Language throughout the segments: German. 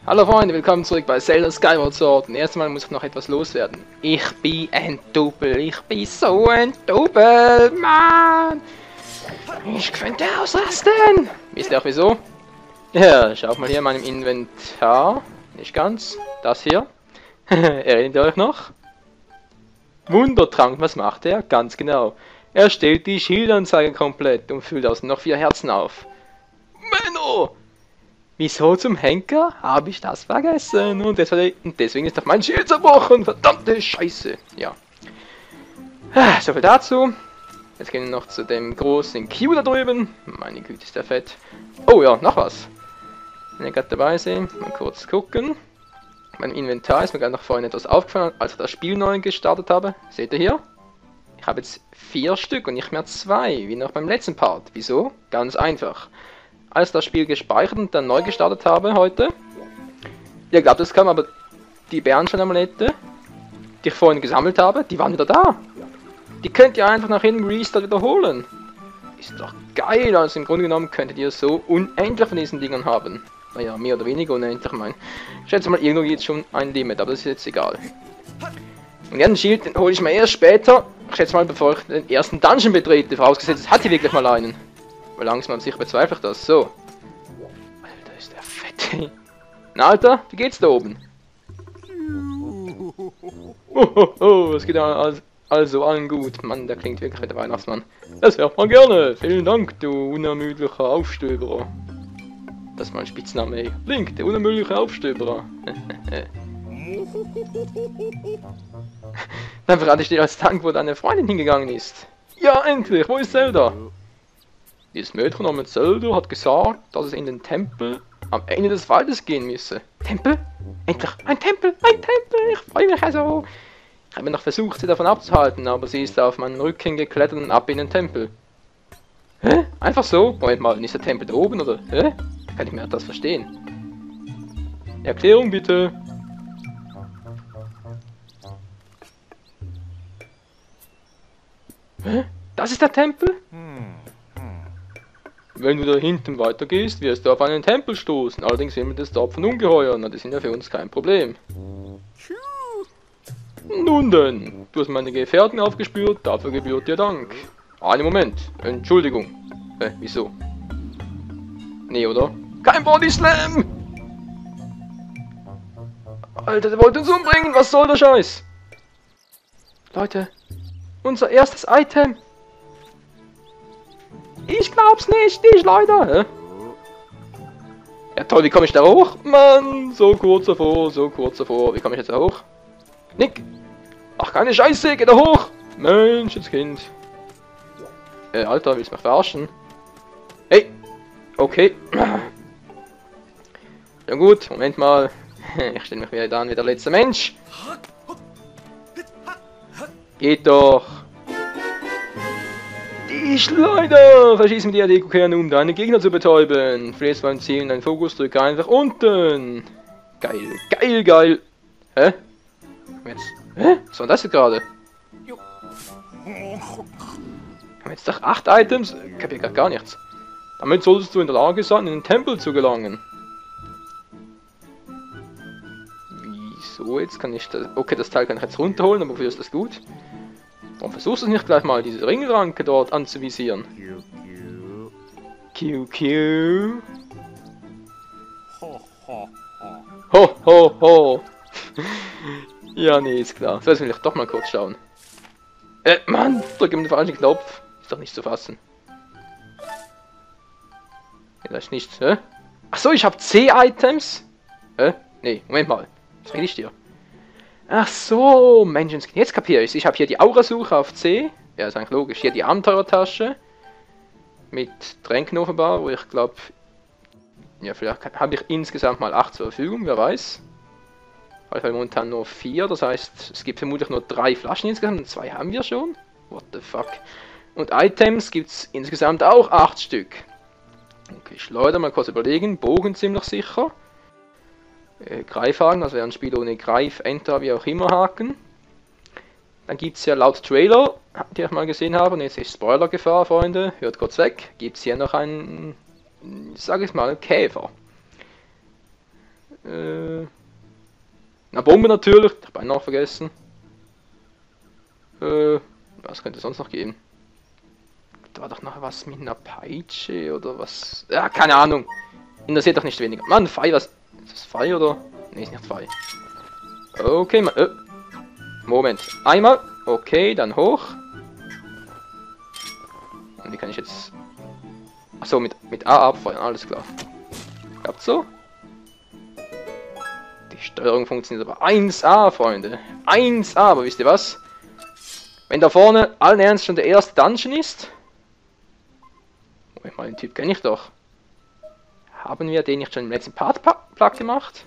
Hallo Freunde, willkommen zurück bei Zelda Skyward Sword. Und erstmal muss ich noch etwas loswerden. Ich bin ein Double, ich bin so ein Double, Mann! Ich könnte ausrasten! Wisst ihr auch wieso? Ja, schaut mal hier in meinem Inventar. Nicht ganz. Das hier. Erinnert ihr euch noch? Wundertrank, was macht er? Ganz genau. Er stellt die Schildanzeige komplett und füllt außen noch 4 Herzen auf. Menno! Wieso zum Henker habe ich das vergessen? Und deswegen ist doch mein Schild zerbrochen. Verdammte Scheiße. Ja. Soviel dazu. Jetzt gehen wir noch zu dem großen Q da drüben. Meine Güte, ist der fett. Oh ja, noch was. Wenn ihr gerade dabei seht, mal kurz gucken. Mein Inventar ist mir gerade noch vorhin etwas aufgefallen, als ich das Spiel neu gestartet habe. Seht ihr hier? Ich habe jetzt 4 Stück und nicht mehr 2, wie noch beim letzten Part. Wieso? Ganz einfach. Als das Spiel gespeichert und dann neu gestartet habe heute. Ihr glaubt es kaum, aber die Bärenstein-Amulette, die ich vorhin gesammelt habe, die waren wieder da. Die könnt ihr einfach nach jedem Restart wiederholen. Ist doch geil, also im Grunde genommen könntet ihr so unendlich von diesen Dingern haben. Naja, mehr oder weniger unendlich, mein. Ich schätze mal, irgendwo geht es schon ein Limit, aber das ist jetzt egal. Und ja, den Schild, den hole ich mir erst später. Ich schätze mal, bevor ich den ersten Dungeon betrete, vorausgesetzt, es hat hier wirklich mal einen. Weil langsam an sich bezweifle ich das. So. Alter, ist der fett. Na, Alter, wie geht's da oben? Es geht also allen gut. Mann, der klingt wirklich wie der Weihnachtsmann. Das hört man gerne. Vielen Dank, du unermüdlicher Aufstöberer. Das ist mein Spitzname, ey. Link, der unermüdliche Aufstöberer. Dann verrate ich dir als Dank, wo deine Freundin hingegangen ist. Ja, endlich. Wo ist Zelda? Dieses Mädchen namens Zelda hat gesagt, dass es in den Tempel am Ende des Waldes gehen müsse. Tempel? Endlich ein Tempel, ein Tempel! Ich freue mich also! Ich habe noch versucht, sie davon abzuhalten, aber sie ist auf meinen Rücken geklettert und ab in den Tempel. Hä? Einfach so? Moment mal, ist der Tempel da oben, oder? Hä? Kann ich mir das verstehen? Erklärung bitte! Hä? Das ist der Tempel? Wenn du da hinten weitergehst, wirst du auf einen Tempel stoßen. Allerdings sind wir das dort von Ungeheuern, und die sind ja für uns kein Problem. Nun denn, du hast meine Gefährten aufgespürt, dafür gebührt dir Dank. Einen Moment, Entschuldigung. Wieso? Nee, oder? Kein Body Slam! Alter, der wollte uns umbringen, was soll der Scheiß? Leute, unser erstes Item! Ich glaub's nicht, leider. Hä? Ja toll, wie komme ich da hoch? Mann, so kurz davor, so kurz davor. Wie komme ich jetzt da hoch? Nick! Ach, keine Scheiße, geh da hoch! Mensch, das Kind. Alter, willst du mich verarschen? Hey! Okay. Ja gut, Moment mal. Ich stelle mich wieder dann wie der letzte Mensch. Geht doch! Die Schleuder! Verschieß mit der Deko-Kerne, um deine Gegner zu betäuben. Verlierst beim Zielen deinen Fokus, drücke einfach unten. Geil, geil, geil. Hä? Jetzt. Hä? Was war das jetzt gerade? Haben jetzt doch 8 Items? Ich hab hier gar nichts. Damit solltest du in der Lage sein, in den Tempel zu gelangen. Wieso? Jetzt kann ich das. Okay, das Teil kann ich jetzt runterholen, aber wofür ist das gut? Warum versuchst du es nicht gleich mal, diese Ringranke dort anzuvisieren? QQ. Ho, ho, ho. Ja, nee, ist klar. So, jetzt will ich doch mal kurz schauen. Mann, drück ihm den falschen Knopf. Ist doch nicht zu fassen. Ja, das ist nichts, hä? Achso, ich habe C-Items? Nee, Moment mal. Was rede ich dir? Ach so, Menschenskind. Jetzt kapiere ich. Ich habe hier die Aurasuche auf C. Ja, ist eigentlich logisch. Hier die Abenteurertasche. Mit Tränken offenbar, wo ich glaube... Ja, vielleicht habe ich insgesamt mal 8 zur Verfügung, wer weiß. Auf jeden momentan nur 4, das heißt, es gibt vermutlich nur 3 Flaschen insgesamt. 2 haben wir schon. What the fuck. Und Items gibt es insgesamt auch 8 Stück. Okay, Schleuder, mal kurz überlegen. Bogen ziemlich sicher. Greifhaken, also ein Spiel ohne Greif, Enter, wie auch immer Haken. Dann gibt es ja laut Trailer, die ich mal gesehen habe, und jetzt ist Spoiler-Gefahr, Freunde, hört kurz weg, gibt es hier noch einen, sag ich mal, Käfer. Eine Bombe natürlich, ich habe einen noch vergessen. Was könnte es sonst noch geben? Da war doch noch was mit einer Peitsche oder was? Ja, keine Ahnung. Interessiert doch nicht weniger. Mann, Pfeil, was? Ist das Pfeil oder? Ne, ist nicht Pfeil. Okay, Mann. Moment. Einmal. Okay, dann hoch. Und wie kann ich jetzt... Achso, mit A abfeuern, alles klar. Klappt so? Die Steuerung funktioniert aber 1A, Freunde. 1A, aber wisst ihr was? Wenn da vorne allen Ernst schon der erste Dungeon ist... Moment mal, den Typ kenne ich doch. Haben wir den nicht schon im letzten Part gemacht?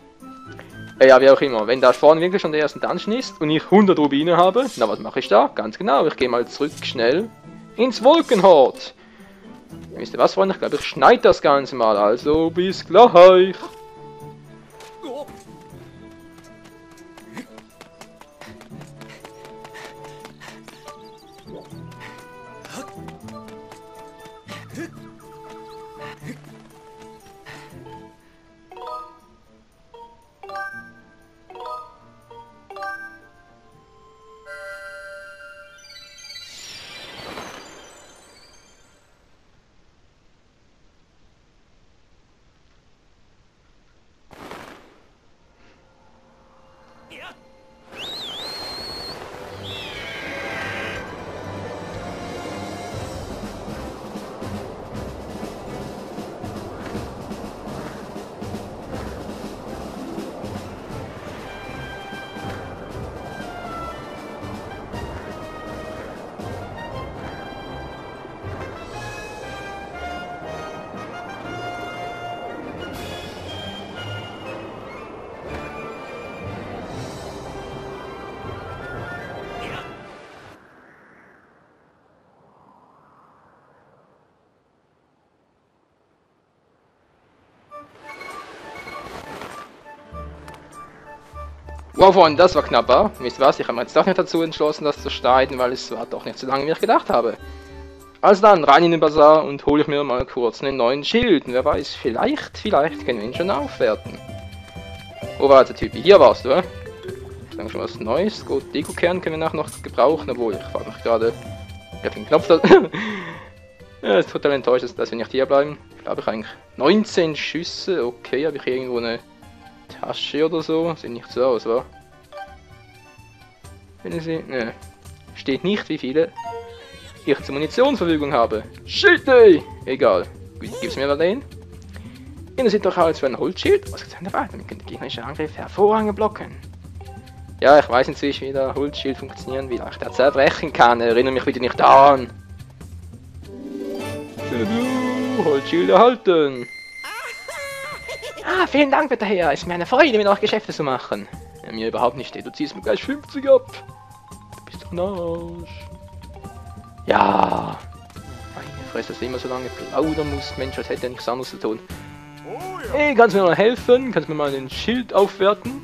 Ja, wie auch immer. Wenn da vorne wirklich schon der erste Dungeon ist und ich 100 Rubine habe, na was mache ich da? Ganz genau, ich gehe mal zurück schnell ins Wolkenhort. Wisst ihr was, Freunde? Ich glaube, ich schneide das Ganze mal. Also, bis gleich. Wow, Freunde, das war knapper. Wisst ihr was? Ich habe mir jetzt doch nicht dazu entschlossen, das zu schneiden, weil es war doch nicht so lange, wie ich gedacht habe. Also dann, rein in den Bazar und hole ich mir mal kurz einen neuen Schild. Und wer weiß, vielleicht können wir ihn schon aufwerten. Wo war der Typ? Hier warst du, oder? Ich denke schon was Neues. Gut, Deko-Kern können wir nachher noch gebrauchen, obwohl ich frage mich gerade, wer den Knopf da... Ja, ist total enttäuscht, dass wir nicht hier bleiben. Ich glaube, ich eigentlich 19 Schüsse. Okay, habe ich irgendwo eine Tasche oder so? Sieht nicht so aus, wa? Wenn Sie... Ne. Steht nicht, wie viele ich zur Munitionsverfügung habe. Shit, ey! Egal. Gib's mir mal den. Ja, das sieht doch aus wie ein Holzschild. Was ist denn dabei? Damit können die gegnerischen Angriffe hervorragend blocken. Ja, ich weiß inzwischen, wie der Holzschild funktioniert, wie leicht er zerbrechen kann. Erinnere mich wieder nicht daran. Holzschild erhalten. Ah, vielen Dank, bitte Herr. Es ist mir eine Freude, mit euch Geschäfte zu machen. Ja, mir überhaupt nicht. Du ziehst mir gleich 50 ab. Du bist doch ein Arsch. Ja. Meine Fresse, dass ich immer so lange plaudern muss. Mensch, als hätte er nichts anderes zu tun. Hey, kannst du mir mal helfen? Kannst du mir mal den Schild aufwerten?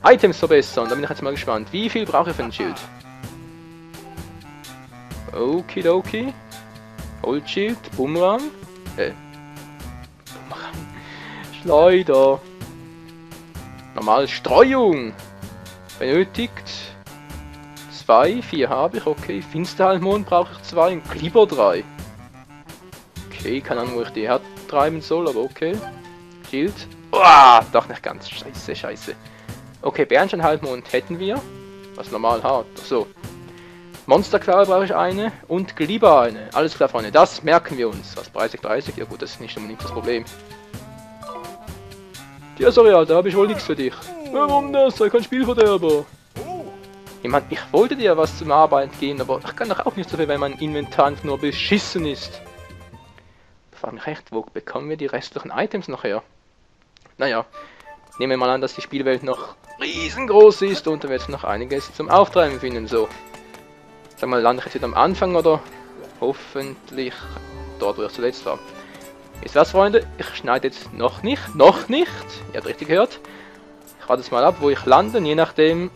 Items verbessern. Da bin ich jetzt mal gespannt. Wie viel brauche ich für ein Schild? Okidoki. Holzschild. Bumerang. Schleuder. Normale Streuung. Benötigt 2, 4 habe ich, okay. Finsterhalbmond brauche ich 2 und Kleber 3. Okay, keine Ahnung, wo ich die hertreiben soll, aber okay. Schild. Uah, doch nicht ganz. Scheiße. Okay, Bernsteinhalbmond hätten wir. Was normal hat. Achso. Monsterklaue brauche ich eine und Gliber eine. Alles klar, Freunde, das merken wir uns. Was, 30? Ja gut, das ist nicht unbedingt das Problem. Ja, sorry, Alter, habe ich wohl nichts für dich. Warum das? Sei kein Spielverderber. Ich meine, ich wollte dir was zum Arbeiten geben, aber ich kann doch auch nicht so viel, wenn mein Inventar nur beschissen ist. Ich frage mich echt, wo bekommen wir die restlichen Items noch her? Naja, nehmen wir mal an, dass die Spielwelt noch riesengroß ist und da wird es noch einiges zum Auftreiben finden, so. Sag mal, lande ich jetzt wieder am Anfang oder hoffentlich dort, wo ich zuletzt war. Ist was, Freunde? Ich schneide jetzt noch nicht. Ihr habt richtig gehört. Ich warte jetzt mal ab, wo ich lande, je nachdem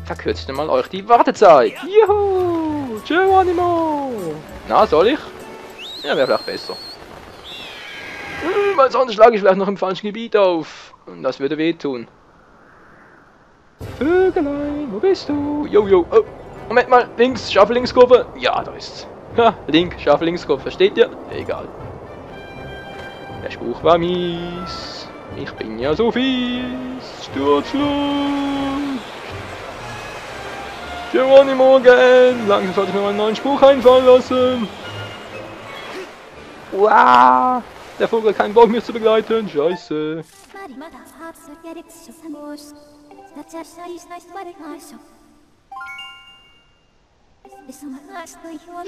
verkürzt mal euch die Wartezeit. Juhu! Geronimo! Na, soll ich? Ja, wäre vielleicht besser. Weil sonst schlage ich vielleicht noch im falschen Gebiet auf. Und das würde wehtun. Vögelein, wo bist du? Jojo. Oh, Moment mal. Links, scharfe Linkskurve. Ja, da ist's. Ha, Link, scharfe Linkskurve. Versteht ihr? Egal. Der Spruch war mies. Ich bin ja so fies. Sturzflug. Geronimo again. Langsam sollte ich mir mal einen neuen Spruch einfallen lassen. Wow. Der Vogel hat keinen Bock mich zu begleiten. Scheiße.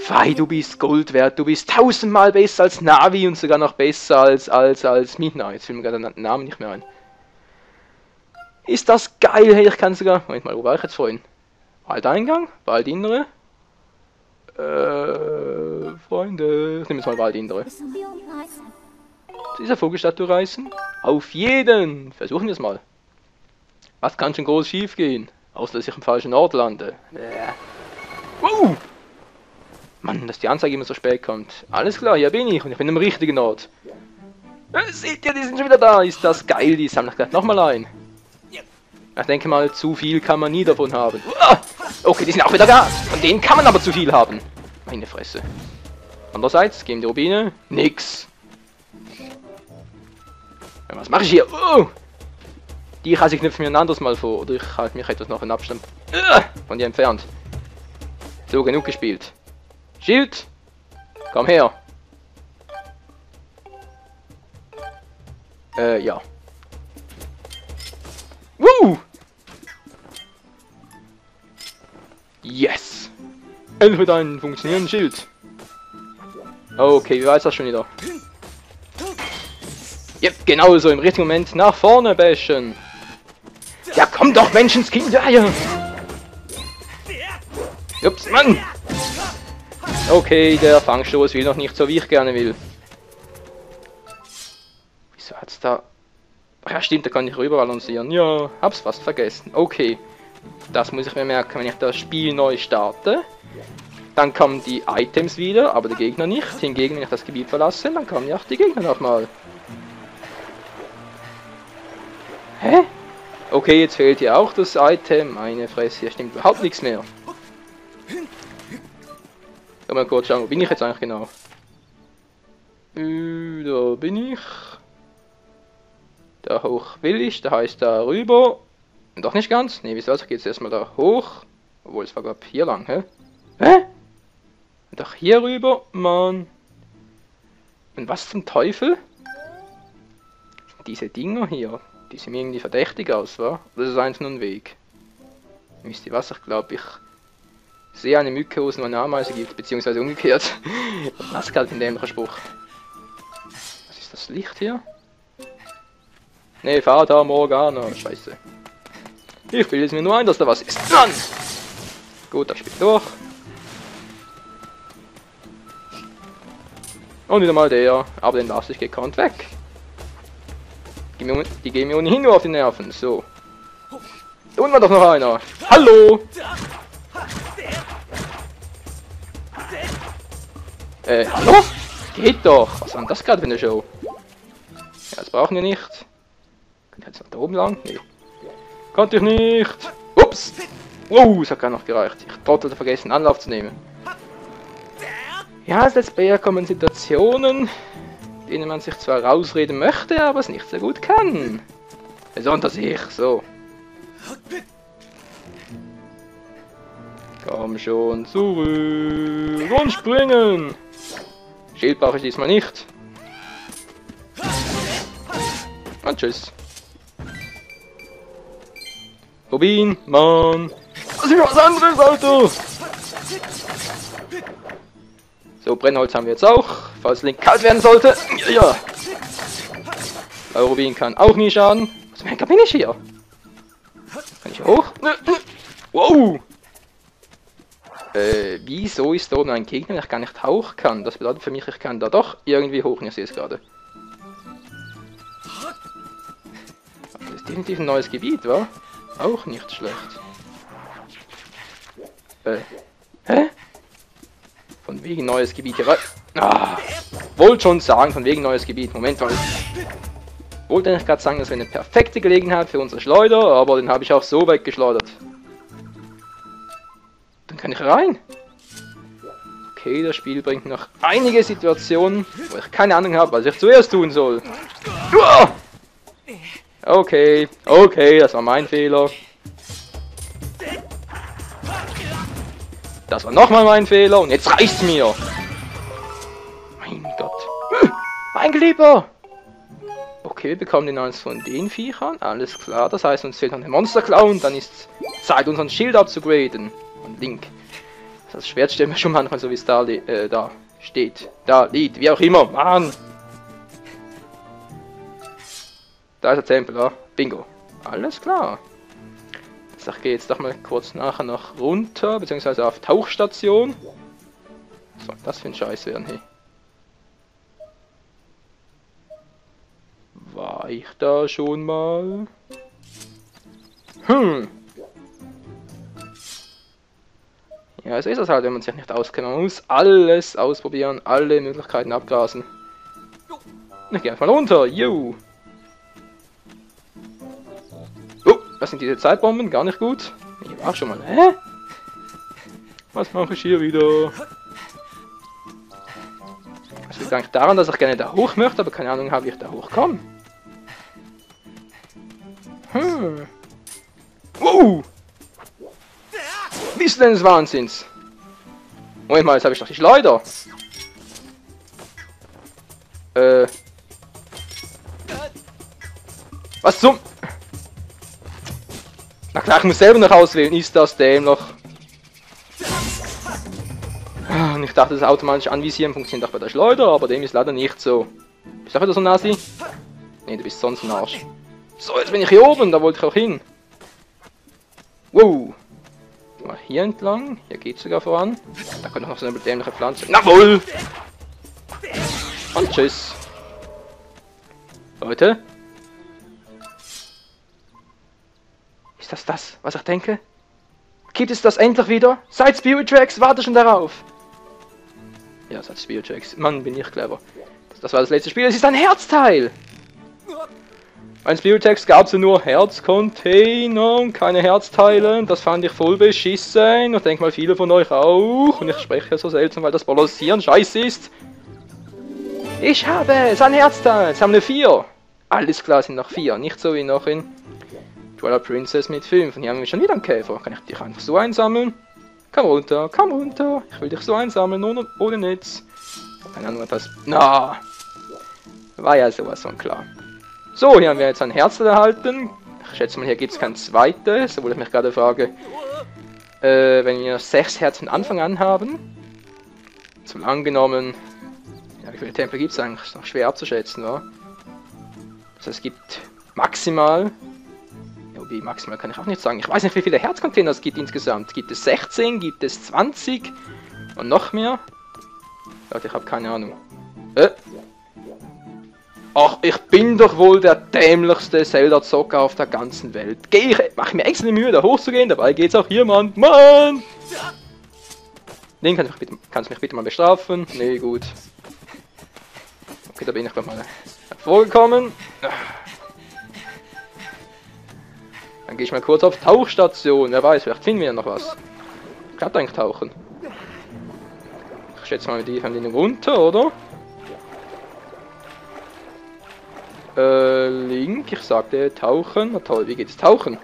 Fei, du bist Gold wert. Du bist 1000-mal besser als Navi und sogar noch besser als Midnight. Jetzt fällt mir gerade den Namen nicht mehr ein. Ist das geil? Hey, ich kann sogar... Moment mal, wo war ich jetzt vorhin? Waldeingang? Waldinnere? Freunde... Ich nehme jetzt mal Waldinnere. Zu dieser Vogelstatue reisen? Auf jeden! Versuchen wir es mal. Was kann schon groß schief gehen? Außer dass ich im falschen Ort lande. Wow! Mann, dass die Anzeige immer so spät kommt. Alles klar, hier bin ich und ich bin im richtigen Ort. Seht ihr, die sind schon wieder da. Ist das geil? Die sammle ich gleich nochmal ein. Ich denke mal, zu viel kann man nie davon haben. Okay, die sind auch wieder da. Von denen kann man aber zu viel haben. Meine Fresse. Andererseits, gegen die Rubine, nix. Ja, was mache ich hier? Die Rasse knüpfen mir ein anderes Mal vor. Oder ich halte mich etwas noch in Abstand von dir entfernt. So, genug gespielt. Schild! Komm her! Ja. Woo! Yes! Endlich wieder ein funktionierendes Schild. Okay, wie weit ist das schon wieder? Yep, genau so, im richtigen Moment nach vorne bashen. Ja, komm doch, Menschenskind! Ja. Ups, Mann! Okay, der Fangstoß will noch nicht so, wie ich gerne will. Wieso hat's da... Ach ja, stimmt, da kann ich rüber balancieren. Ja, hab's fast vergessen. Okay, das muss ich mir merken, wenn ich das Spiel neu starte. Dann kommen die Items wieder, aber die Gegner nicht. Hingegen, wenn ich das Gebiet verlasse, dann kommen ja auch die Gegner nochmal. Hä? Okay, jetzt fehlt hier auch das Item. Meine Fresse, hier stimmt überhaupt nichts mehr. Mal kurz schauen, wo bin ich jetzt eigentlich genau? Da bin ich. Da hoch will ich, da heißt da rüber. Doch nicht ganz. Ne, wieso geht es erstmal da hoch? Obwohl es war glaube hier lang, hä? Hä? Doch hier rüber, Mann. Und was zum Teufel? Diese Dinger hier, die sehen irgendwie verdächtig aus, wa? Das ist einfach nur ein Weg. Wisst ihr was? Ich glaube, ich sehe eine Mücke, wo es nur eine Ameise gibt, beziehungsweise umgekehrt. Was ist halt ein dämlicher Spruch. Was ist das Licht hier? Ne, Fata Morgana, scheiße. Ich will jetzt mir nur ein, dass da was ist. Mann! Gut, das spielt durch. Und wieder mal der, aber den lasse ich gekonnt weg. Die gehen mir ohnehin nur auf die Nerven, so. Da unten war doch noch einer. Hallo! Hallo? Geht doch! Was war denn das gerade für eine Show? Ja, das brauchen wir nicht. Könnt ihr jetzt noch da oben lang? Nee. Konnte ich nicht! Ups! Wow, es hat gar noch gereicht. Ich trottelte vergessen, Anlauf zu nehmen. Ja, als Let's Player kommen Situationen, denen man sich zwar rausreden möchte, aber es nicht so gut kann. Besonders ich, so. Komm schon zurück und springen! Schild brauche ich diesmal nicht. Und tschüss. Rubin, Mann! Das ist was anderes, Auto! So, Brennholz haben wir jetzt auch, falls Link kalt werden sollte. Ja. Rubin kann auch nie schaden. Was zum Henker bin ich hier? Kann ich hoch? Wow! Wieso ist da oben ein Gegner, der ich gar nicht hoch kann? Das bedeutet für mich, ich kann da doch irgendwie hoch, ich sehe es gerade. Das ist definitiv ein neues Gebiet, wa? Auch nicht schlecht. Hä? Von wegen neues Gebiet hier rein. Ah, wollte schon sagen, von wegen neues Gebiet. Moment mal. Wollte eigentlich gerade sagen, das wäre eine perfekte Gelegenheit für unsere Schleuder, aber den habe ich auch so weggeschleudert. Dann kann ich rein. Okay, das Spiel bringt noch einige Situationen, wo ich keine Ahnung habe, was ich zuerst tun soll. Okay, okay, das war mein Fehler. Das war nochmal mein Fehler und jetzt reicht's mir. Mein Gott. Mein Geliebter! Okay, wir bekommen den eins von den Viechern. Alles klar, das heißt, uns fehlt noch eine Monster-Clown. Dann ist Zeit, unseren Schild abzugraden. Und Link. Das Schwert steht mir schon manchmal so, wie es da steht. Da liegt, wie auch immer. Mann! Da ist der Tempel, ja. Bingo. Alles klar. Ich gehe jetzt doch mal kurz nachher noch runter, beziehungsweise auf Tauchstation. Was soll das für ein Scheiß werden, hey? War ich da schon mal? Ja, so ist es halt, wenn man sich nicht auskennt. Man muss alles ausprobieren, alle Möglichkeiten abgrasen. Ich gehe einfach mal runter, yo! Oh, das sind diese Zeitbomben, gar nicht gut. Ich war schon mal, hä? Was mache ich hier wieder? Das liegt eigentlich daran, dass ich gerne da hoch möchte, aber keine Ahnung habe, wie ich da hochkomme. Wie ist denn des Wahnsinns? Moment mal, jetzt habe ich doch die Schleuder. Was zum... Na klar, ich muss selber noch auswählen. Ist das dämlich? Und ich dachte, das automatische Anvisieren funktioniert auch bei der Schleuder, aber dem ist leider nicht so. Bist du auch wieder so ein Nasi? Ne, du bist sonst ein Arsch. So, jetzt bin ich hier oben, da wollte ich auch hin. Wow. Mal hier entlang, hier geht's sogar voran. Da kommt noch so eine dämliche Pflanze. Na wohl! Und tschüss. Leute. Ist das, was ich denke? Gibt es das endlich wieder? Seit Spirit Tracks, warte schon darauf. Ja, seit Spirit Tracks. Mann, bin ich clever. Das war das letzte Spiel, es ist ein Herzteil! Bei Spirit Tracks gab es ja nur Herzcontainer und keine Herzteile. Das fand ich voll beschissen. Ich denke mal viele von euch auch. Und ich spreche ja so selten, weil das Balancieren scheiße ist. Ich habe es, ein Herzteil. Jetzt haben wir 4. Alles klar, sind noch 4. Nicht so wie noch in Twilight Princess mit 5. Und hier haben wir schon wieder einen Käfer. Kann ich dich einfach so einsammeln? Komm runter, komm runter. Ich will dich so einsammeln, ohne Netz. Keine Ahnung, was das... Na, war ja sowas von klar. So, hier haben wir jetzt ein Herz erhalten. Ich schätze mal, hier gibt es kein zweites, obwohl ich mich gerade frage, wenn wir 6 Herzen von Anfang an haben. Zum angenommen, ja, wie viele Tempel gibt es eigentlich? Ist noch schwer abzuschätzen, wa? Das heißt, es gibt maximal, ja, wie maximal kann ich auch nicht sagen, ich weiß nicht, wie viele Herzcontainer es gibt insgesamt. Gibt es 16, gibt es 20 und noch mehr? Leute, ich habe keine Ahnung. Ach, ich bin doch wohl der dämlichste Zelda-Zocker auf der ganzen Welt. Mach mir extra die Mühe, da hochzugehen, dabei geht's auch hier, Mann. Mann! Den kannst du mich bitte mal bestrafen? Nee, gut. Okay, da bin ich doch mal vorgekommen. Dann gehe ich mal kurz auf Tauchstation. Wer weiß, vielleicht finden wir ja noch was. Ich kann eigentlich tauchen. Ich schätze mal, die haben den runter, oder? Link, ich sagte tauchen. Na toll, wie geht's tauchen?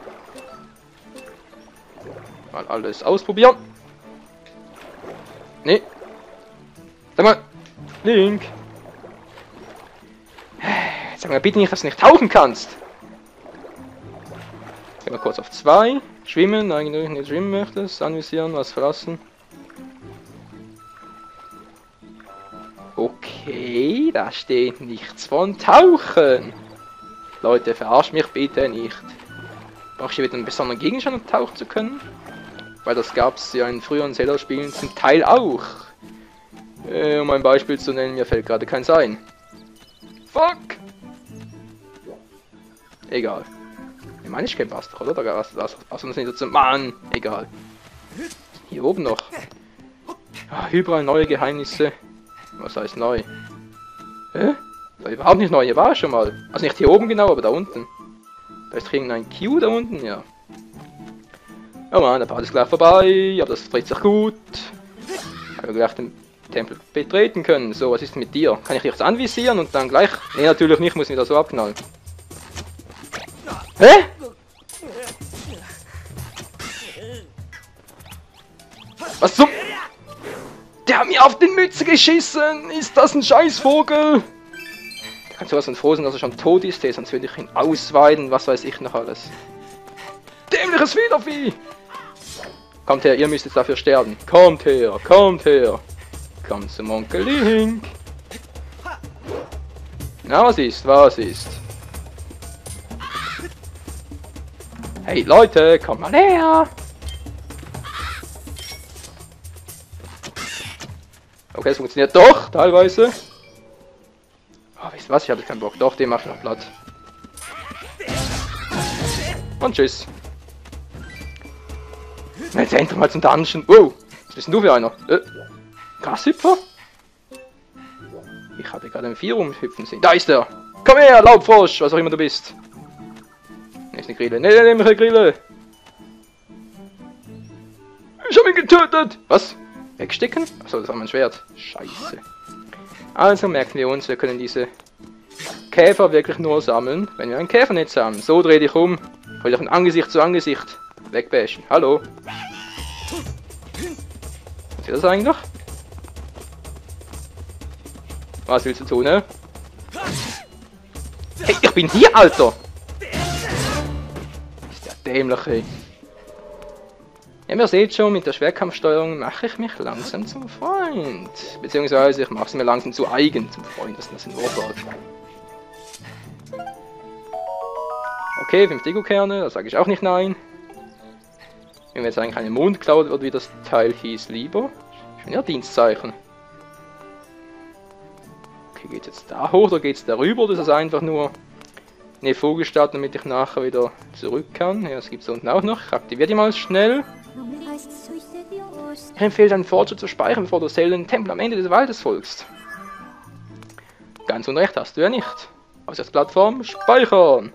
Mal alles ausprobieren. Nee. Sag mal. Link. Sag mal bitte nicht, dass du nicht tauchen kannst. Gehen wir kurz auf 2. Schwimmen, eigentlich nicht schwimmen möchtest. Anvisieren, was verlassen. Okay, da steht nichts von Tauchen. Leute, verarscht mich bitte nicht. Brauche ich hier wieder einen besonderen Gegenstand, um tauchen zu können? Weil das gab es ja in früheren Zelda-Spielen zum Teil auch. Um ein Beispiel zu nennen, mir fällt gerade keins ein. Fuck! Egal. Ich meine, ich kenne was doch, oder? Da was das nicht dazu. Mann! Egal. Hier oben noch. Ja, überall neue Geheimnisse. Was heißt neu? Hä? war überhaupt nicht neu, hier war ich schon mal. Also nicht hier oben genau, aber da unten. Da ist irgendein Q da unten, ja. Oh Mann, der Part ist gleich vorbei, aber das dreht sich gut. Habe ich gleich den Tempel betreten können. So, was ist mit dir? Kann ich dich jetzt anvisieren und dann gleich... Ne, natürlich nicht, muss ich wieder so abknallen. Hä? Was zum... Der hat mir auf den Mütze geschissen! Ist das ein Scheißvogel? Der kann sowas von froh sein, dass er schon tot ist, sonst würde ich ihn ausweiden, was weiß ich noch alles. Dämliches Wiedervieh! Kommt her, ihr müsst jetzt dafür sterben. Kommt her, kommt her. Kommt zum Onkel Link. Na, was ist, was ist? Hey Leute, kommt mal her! Okay, es funktioniert doch, teilweise. Oh, wisst ihr was? Ich habe keinen Bock. Doch, den mache ich noch platt. Und tschüss. Jetzt endlich mal zum Dungeon. Wow, was bist denn du für einer? Grashüpfer? Ich habe gerade einen 4 rumhüpfen sehen. Da ist er! Komm her, Laubfrosch, was auch immer du bist. Ne, ist eine Grille. Ne, nimm mich eine Grille. Ich habe ihn getötet! Was? Wegstecken? Achso, das war mein Schwert. Scheiße. Also merken wir uns, wir können diese Käfer wirklich nur sammeln, wenn wir ein Käfernetz haben. So, dreh dich um. Dreh dich von Angesicht zu Angesicht. Wegbashen. Hallo. Was ist das eigentlich? Was willst du tun, ne? Hey, ich bin hier, Alter! Ist der dämlich, ey. Ja, ihr seht schon, mit der Schwerkampfsteuerung mache ich mich langsam zum Freund. Beziehungsweise ich mache es mir langsam zu eigen zum Freund, das ist ein Wortwort. Okay, 5 Dego-Kerne, da sage ich auch nicht nein. Wenn wir jetzt eigentlich einen Mond klauen, oder wie das Teil hieß, lieber. Schon ja Dienstzeichen. Okay, geht es jetzt da hoch oder geht es darüber? Oder ist das einfach nur eine Vogelstadt, damit ich nachher wieder zurück kann? Ja, das gibt es unten auch noch. Ich aktiviere die mal schnell. Ich empfehle deinen Fortschritt zu speichern, bevor du seltenen Tempel am Ende des Waldes folgst. Ganz unrecht hast du ja nicht. Aussichtsplattform speichern.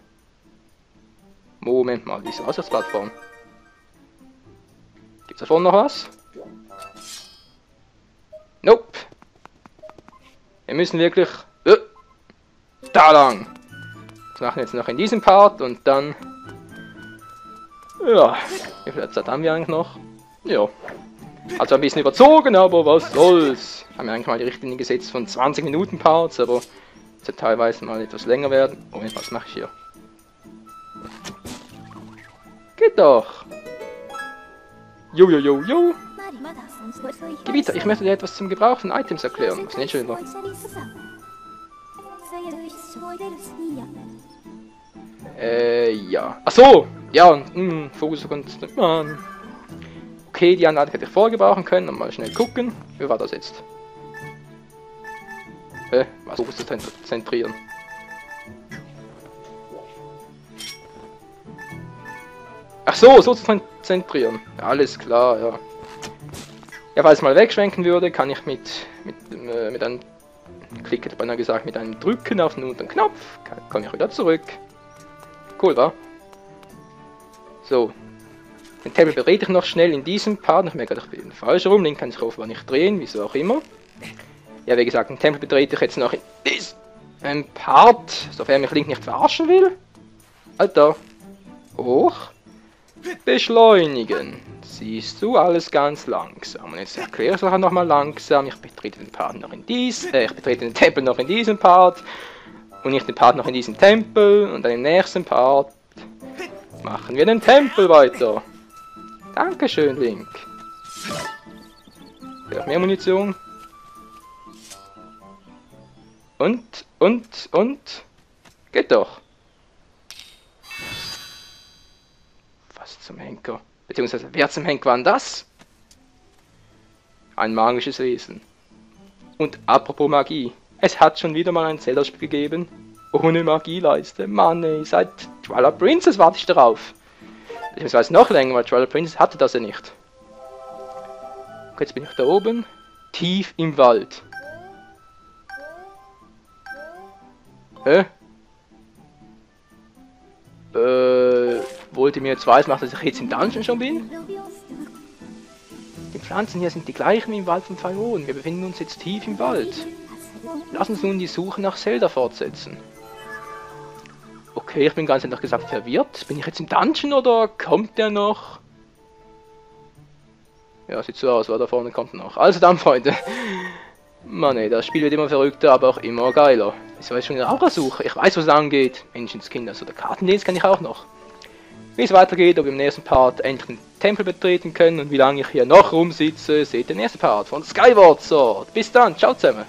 Moment mal, wie ist die Aussichtsplattform? Gibt's da vorne noch was? Nope. Wir müssen wirklich da lang. Das machen wir jetzt noch in diesem Part und dann... Ja, wie viel Zeit haben wir eigentlich noch? Ja. Also ein bisschen überzogen, aber was soll's. Haben wir eigentlich mal die Richtlinie gesetzt von 20 Minuten Parts, aber es wird teilweise mal etwas länger werden. Moment, was mache ich hier? Geht doch. Jo, jo, jo, jo. Gebieter, ich möchte dir etwas zum Gebrauch von Items erklären. Was nicht schön war. Ja. Ach so! Ja, Fokus und Mann. Okay, die Anleitung hätte ich vorher gebrauchen können. Und mal schnell gucken. Wie war das jetzt? Was Fokus zu zentrieren? Ach so, so zu zentrieren. Ja, alles klar, ja. Ja, falls ich mal wegschwenken würde, kann ich mit einem Klick, hätte beinahe gesagt, mit einem Drücken auf den unteren Knopf, komme ich wieder zurück. Cool, wa? So. Den Tempel berate ich noch schnell in diesem Part. Ich merke, ich bin falsch rum. Den kann ich offenbar nicht drehen, wieso auch immer. Ja, wie gesagt, den Tempel betrete ich jetzt noch in diesem Part, sofern mich Link nicht verarschen will. Alter. Hoch. Beschleunigen. Siehst du, alles ganz langsam. Und jetzt erkläre ich es auch nochmal langsam. Ich betrete den Part noch in ich betrete den Tempel noch in diesem Part. Und nicht den Part noch in diesem Tempel. Und dann im nächsten Part machen wir den Tempel weiter. Dankeschön, Link. Vielleicht mehr Munition. Und. Geht doch. Was zum Henker? Beziehungsweise, wer zum Henker war denn das? Ein magisches Wesen. Und apropos Magie. Es hat schon wieder mal ein Zelda-Spiel gegeben. Ohne Magieleiste. Mann ey, seit Twilight Princess warte ich darauf. Beziehungsweise noch länger, weil Twilight Princess hatte das ja nicht. Okay, jetzt bin ich da oben. Tief im Wald. Hä? Wollt ihr mir jetzt weiß machen, dass ich jetzt im Dungeon schon bin? Die Pflanzen hier sind die gleichen wie im Wald von Faron. Wir befinden uns jetzt tief im Wald. Lass uns nun die Suche nach Zelda fortsetzen. Okay, ich bin ganz ehrlich gesagt verwirrt. Bin ich jetzt im Dungeon oder kommt der noch? Ja, sieht so aus, weil da vorne kommt noch. Also dann, Freunde. Mann ey, das Spiel wird immer verrückter, aber auch immer geiler. Ist ja jetzt schon eine Aura-Suche. Ich weiß, wo es angeht. Menschenskinder, also der Kartendienst kann ich auch noch. Wie es weitergeht, ob wir im nächsten Part endlich den Tempel betreten können und wie lange ich hier noch rumsitze, seht den nächsten Part von Skyward Sword. Bis dann, ciao zusammen.